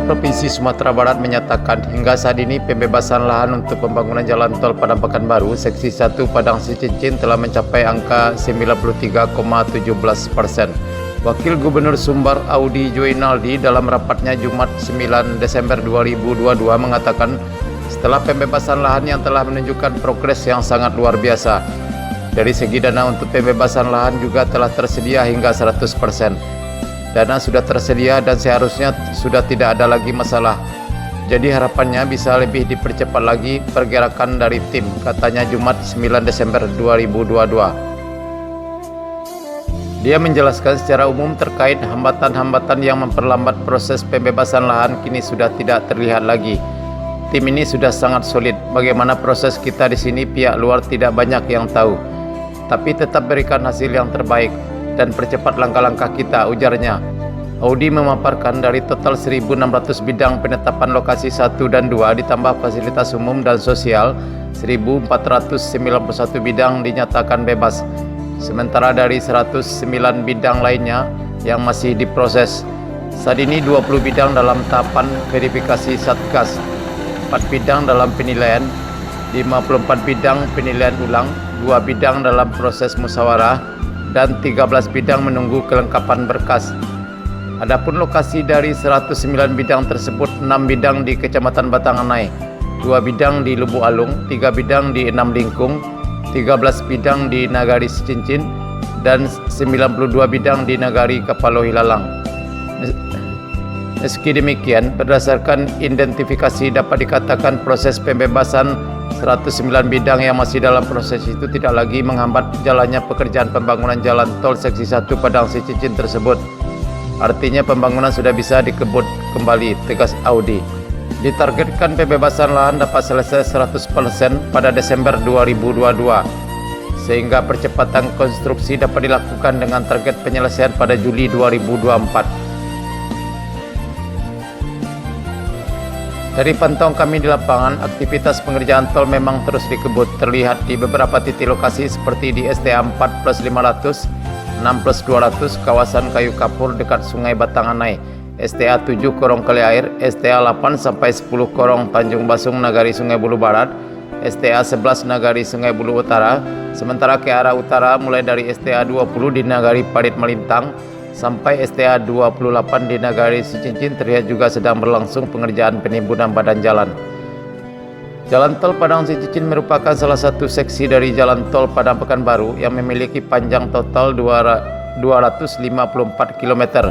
Pemerintah Provinsi Sumatera Barat menyatakan hingga saat ini pembebasan lahan untuk pembangunan jalan tol Padang Pekanbaru Seksi 1 Padang Sicincin telah mencapai angka 93,17%. Wakil Gubernur Sumbar Audi Joinaldi dalam rapatnya Jumat 9 Desember 2022 mengatakan setelah pembebasan lahan yang telah menunjukkan progres yang sangat luar biasa. Dari segi dana untuk pembebasan lahan juga telah tersedia hingga 100%. Dana sudah tersedia dan seharusnya sudah tidak ada lagi masalah. Jadi harapannya bisa lebih dipercepat lagi pergerakan dari tim, katanya Jumat 9 Desember 2022. Dia menjelaskan secara umum terkait hambatan-hambatan yang memperlambat proses pembebasan lahan kini sudah tidak terlihat lagi. Tim ini sudah sangat solid. Bagaimana proses kita di sini pihak luar tidak banyak yang tahu. Tapi tetap berikan hasil yang terbaik dan percepat langkah-langkah kita, ujarnya. Audi memaparkan dari total 1.600 bidang penetapan lokasi 1 dan 2 ditambah fasilitas umum dan sosial, 1.491 bidang dinyatakan bebas. Sementara dari 109 bidang lainnya yang masih diproses. Saat ini 20 bidang dalam tahapan verifikasi Satgas, 4 bidang dalam penilaian, 54 bidang penilaian ulang, 2 bidang dalam proses musyawarah, dan 13 bidang menunggu kelengkapan berkas. Adapun lokasi dari 109 bidang tersebut, 6 bidang di Kecamatan Batanganai, 2 bidang di Lubuk Alung, 3 bidang di Enam Lingkung, 13 bidang di Nagari Sicincin, dan 92 bidang di Nagari Kapalo Hilalang. Meski demikian, berdasarkan identifikasi dapat dikatakan proses pembebasan 109 bidang yang masih dalam proses itu tidak lagi menghambat jalannya pekerjaan pembangunan jalan tol Seksi 1 Padang Sicincin tersebut. Artinya pembangunan sudah bisa dikebut kembali, tegas Audi. Ditargetkan pembebasan lahan dapat selesai 100% pada Desember 2022, sehingga percepatan konstruksi dapat dilakukan dengan target penyelesaian pada Juli 2024. Dari pantauan kami di lapangan, aktivitas pengerjaan tol memang terus dikebut. Terlihat di beberapa titik lokasi seperti di STA 4+500, 6+200, kawasan Kayu Kapur dekat Sungai Batanganai, STA 7 Korong Kali Air, STA 8-10 Korong Tanjung Basung Nagari Sungai Bulu Barat, STA 11 Nagari Sungai Bulu Utara. Sementara ke arah utara mulai dari STA 20 di Nagari Parit Melintang sampai STA 28 di Nagari Sicincin terlihat juga sedang berlangsung pengerjaan penimbunan badan jalan. Jalan tol Padang Sicincin merupakan salah satu seksi dari jalan tol Padang Pekanbaru yang memiliki panjang total 254 km.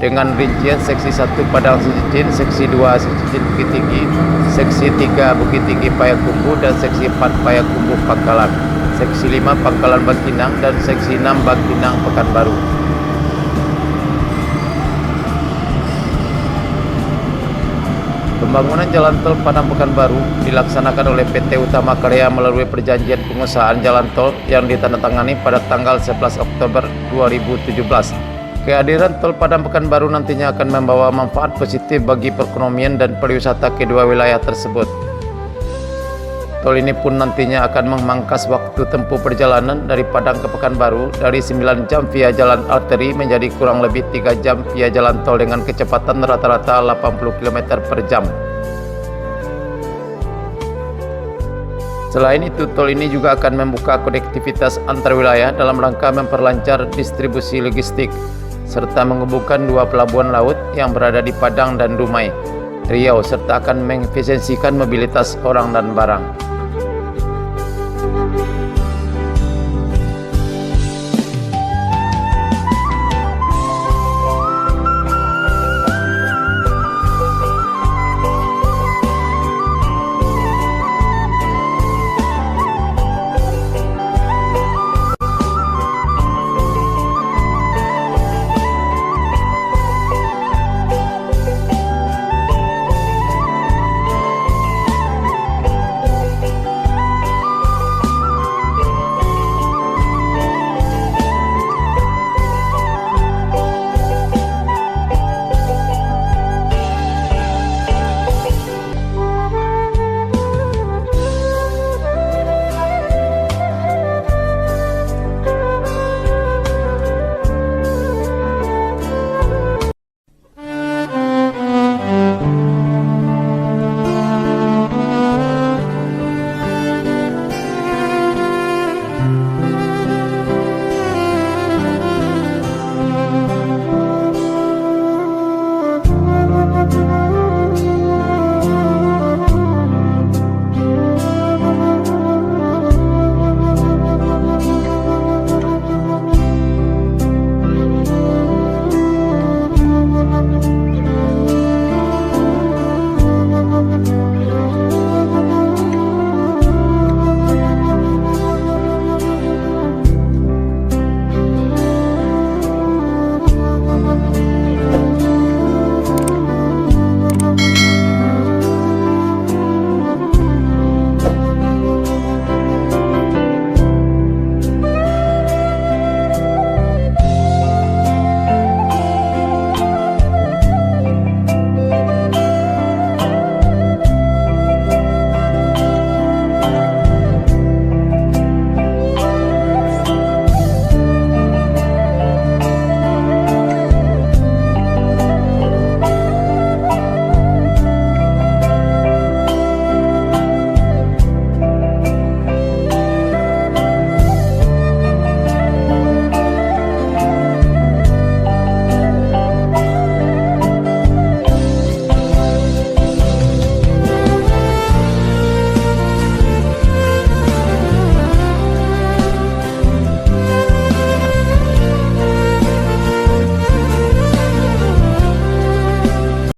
Dengan rincian seksi 1 Padang Sicincin, seksi 2 Sicincin Bukit Tinggi, seksi 3 Bukit Tinggi Payakumbuh, dan seksi 4 Payakumbuh Pangkalan, seksi 5 Pangkalan Bangkinang, dan seksi 6 Bangkinang Pekanbaru. Pembangunan jalan tol Padang Pekanbaru dilaksanakan oleh PT Utama Karya melalui perjanjian pengusahaan jalan tol yang ditandatangani pada tanggal 11 Oktober 2017. Kehadiran tol Padang Pekanbaru nantinya akan membawa manfaat positif bagi perekonomian dan pariwisata kedua wilayah tersebut. Tol ini pun nantinya akan memangkas waktu tempuh perjalanan dari Padang ke Pekanbaru dari 9 jam via jalan arteri menjadi kurang lebih 3 jam via jalan tol dengan kecepatan rata-rata 80 km per jam. Selain itu, tol ini juga akan membuka konektivitas antar wilayah dalam rangka memperlancar distribusi logistik serta menghubungkan 2 pelabuhan laut yang berada di Padang dan Dumai, Riau, serta akan mengefisiensikan mobilitas orang dan barang.